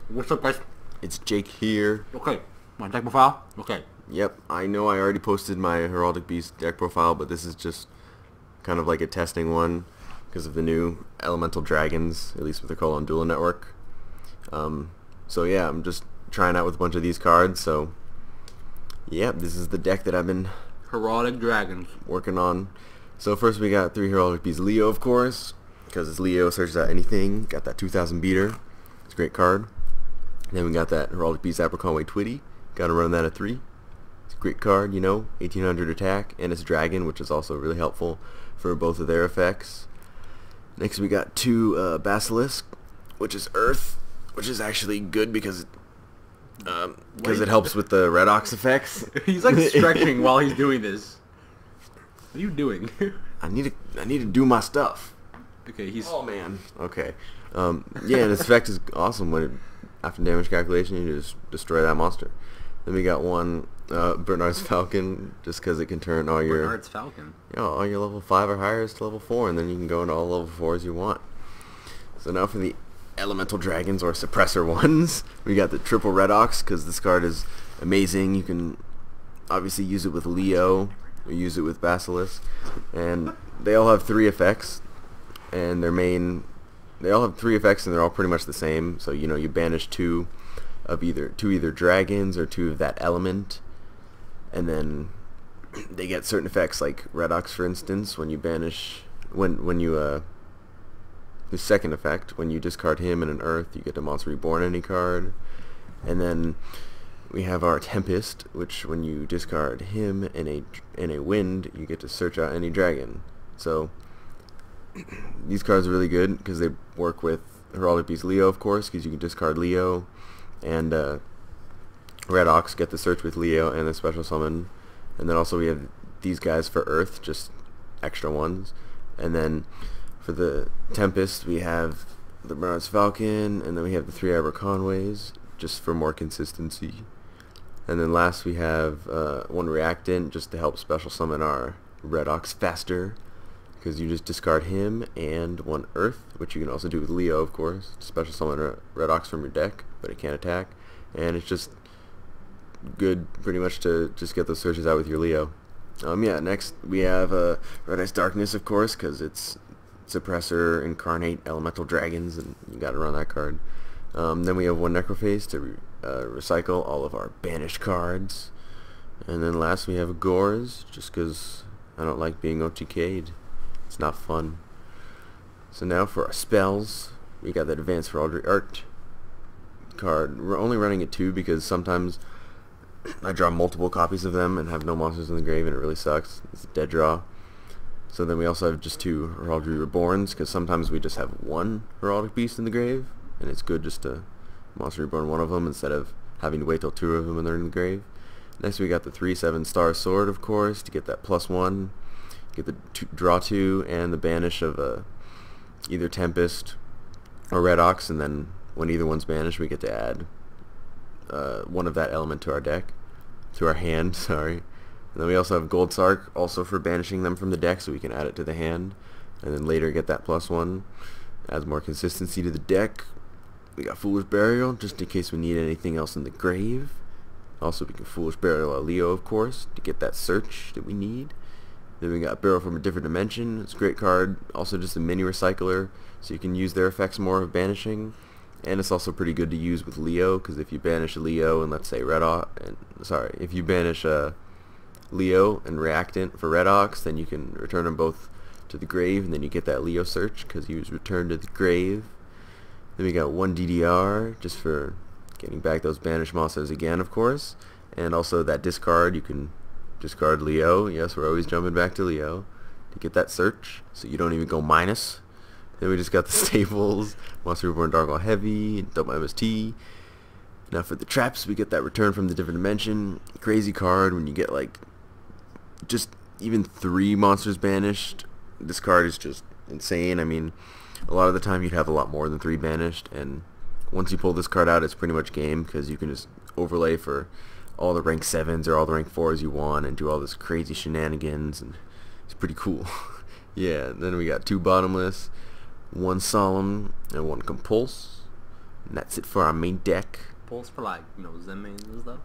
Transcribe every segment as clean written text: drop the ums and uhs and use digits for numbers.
What's up, guys? It's Jake here. Okay, my deck profile. Okay. Yep, I know I already posted my Heraldic Beast deck profile, but this is just kind of like a testing one because of the new elemental dragons, at least what they're called on Duel Network. So yeah, I'm just trying out with a bunch of these cards. So yeah, this is the deck that I've been Heraldic Dragons. working on. So first we got 3 Heraldic Beast Leo, of course, because it's Leo, searches out anything. Got that 2000 beater. It's a great card. Then we got that Heraldic Beast Aberconway Twitty. Got to run that at 3. It's a great card, you know, 1800 attack, and it's dragon, which is also really helpful for both of their effects. Next we got 2 Basilisk, which is Earth, which is actually good because it helps with the Redox effects. He's like stretching while he's doing this. What are you doing? I need to do my stuff. Okay, he's... Oh man. Okay. Yeah, and its effect is awesome. When after damage calculation, you just destroy that monster. Then we got 1 Berners Falcon, just because it can turn all your... Berners Falcon? Yeah, all your level 5 or higher to level 4, and then you can go into all level 4s you want. So now for the elemental dragons or suppressor ones, we got the triple Redox, because this card is amazing. You can obviously use it with Leo, or use it with Basilisk, and they all have 3 effects, and they all have 3 effects, and they're all pretty much the same. So you know, you banish 2 of either dragons or 2 of that element, and then they get certain effects like Redox, for instance. When you banish, his second effect, when you discard him and an Earth, you get a Monster Reborn any card. And then we have our Tempest, which when you discard him and a Wind, you get to search out any dragon. So these cards are really good because they work with Heraldic Beast Leo, of course, because you can discard Leo, and Redox, get the search with Leo and the special summon. And then also we have these guys for Earth, just extra ones. And then for the Tempest, we have the Berners Falcon, and then we have the 3 Aberconways, just for more consistency. And then last we have 1 Reactan, just to help special summon our Redox faster, because you just discard him and 1 Earth, which you can also do with Leo, of course, to special summon a Redox from your deck, but it can't attack. And it's just good pretty much to just get those searches out with your Leo. Yeah, next we have Red Ice Darkness, of course, because it's suppressor, incarnate elemental dragons, and you gotta run that card. Then we have 1 Necroface to recycle all of our banished cards. And then last we have a Gorz, just because I don't like being OTK'd. It's not fun. So now for our spells, we got that Advanced Heraldry Art card. We're only running it 2 because sometimes I draw multiple copies of them and have no monsters in the grave, and it really sucks. It's a dead draw. So then we also have just 2 Heraldry Reborns, because sometimes we just have 1 Heraldic Beast in the grave, and it's good just to Monster Reborn 1 of them instead of having to wait till 2 of them when they're in the grave. Next we got the 3/7 Star Sword, of course, to get that +1, get the draw 2, and the banish of either Tempest or Redox, and then when either one's banished, we get to add 1 of that element to our deck, to our hand, sorry. And then we also have Gold Sark, also for banishing them from the deck, so we can add it to the hand, and then later get that +1. Adds more consistency to the deck. We got Foolish Burial, just in case we need anything else in the grave. Also, we can Foolish Burial our Leo, of course, to get that search that we need. Then we got Burial from a Different Dimension. It's a great card. Also just a mini recycler, so you can use their effects more of banishing. And it's also pretty good to use with Leo, because if you banish Leo and let's say if you banish Leo and Reactant for Redox, then you can return them both to the grave, and then you get that Leo search because he was returned to the grave. Then we got 1 D.D.R, just for getting back those banished monsters again, of course. And also that discard, you can discard Leo. Yes, we're always jumping back to Leo to get that search, so you don't even go minus. Then we just got the staples, Monster Reborn Dark Heavy, double MST. Now for the traps, we get that Return from the Different Dimension. Crazy card when you get like just even 3 monsters banished. This card is just insane. I mean, a lot of the time you'd have a lot more than 3 banished, and once you pull this card out, it's pretty much game, because you can just overlay for all the rank 7s or all the rank 4s you want and do all this crazy shenanigans, and it's pretty cool. Yeah, then we got 2 Bottomless, 1 Solemn, and 1 Compulse. And that's it for our main deck. Pulls for like, Zen mains and stuff.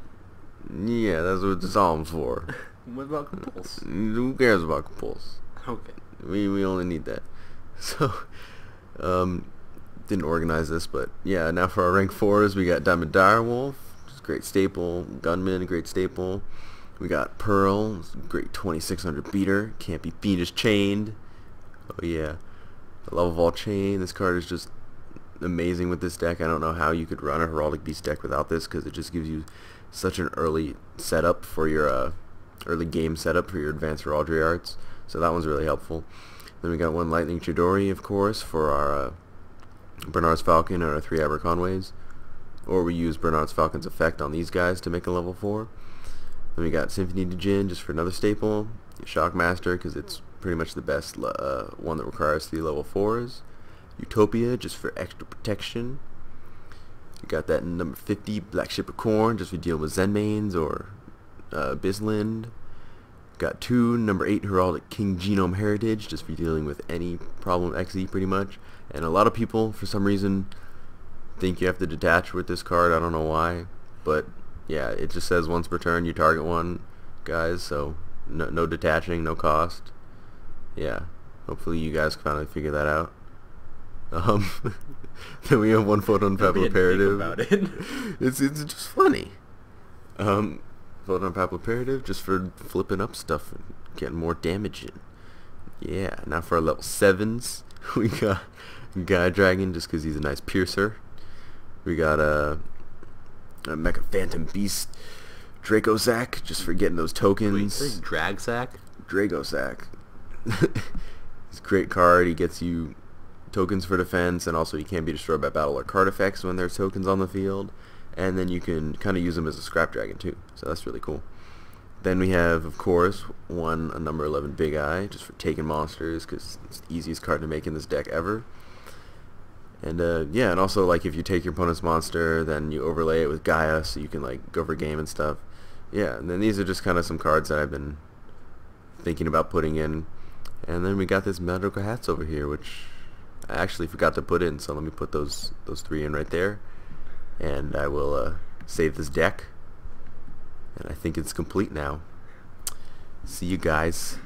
Yeah, that's what it's all for. What about Compulse? Who cares about Compulse? Okay. We only need that. So, didn't organize this, but yeah, now for our rank 4s, we got Diamond Direwolf, great staple. Gunman, great staple. We got Pearl, great 2600 beater. Can't be fiendish chained. Oh yeah. The Level Vault Chain. This card is just amazing with this deck. I don't know how you could run a Heraldic Beast deck without this, because it just gives you such an early setup for your early game setup for your advanced Heraldry Arts. So that one's really helpful. Then we got one Lightning Chidori, of course, for our Berners Falcon and our 3 Aberconways. Or we use Berners Falcon's effect on these guys to make a level 4. Then we got Symphony de Jin just for another staple. Shockmaster, because it's pretty much the best one that requires 3 level 4s. Utopia, just for extra protection. You got that number 50, Black Ship of Corn, just for dealing with Zen mains or Bisland. Got 2, number 8, Heraldic King Genome Heritage, just for dealing with any problem XE pretty much. And a lot of people, for some reason, think you have to detach with this card. I don't know why, but yeah, it just says once per turn you target one, guys, so no detaching, no cost. Yeah, hopefully you guys finally figure that out. Then we have one Photon Papal Imperative. About it. It's just funny. Photon Papal Imperative, just for flipping up stuff and getting more damage in. Yeah, now for our level 7s, we got Guy Dragon, just because he's a nice piercer. We got a Mecha Phantom Beast Dracosac, just for getting those tokens. Wait, Dragsack? Dracosac. He's a great card. He gets you tokens for defense, and also he can be destroyed by battle or card effects when there's tokens on the field. And then you can kind of use him as a scrap dragon too, so that's really cool. Then we have, of course, a number 11 Big Eye, just for taking monsters, because it's the easiest card to make in this deck ever. And yeah, and also like if you take your opponent's monster, then you overlay it with Gaia, so you can like go for game and stuff. Yeah, and then these are just kind of some cards that I've been thinking about putting in. And then we got this Magical Hats over here, which I actually forgot to put in, so let me put those 3 in right there. And I will save this deck. And I think it's complete now. See you guys.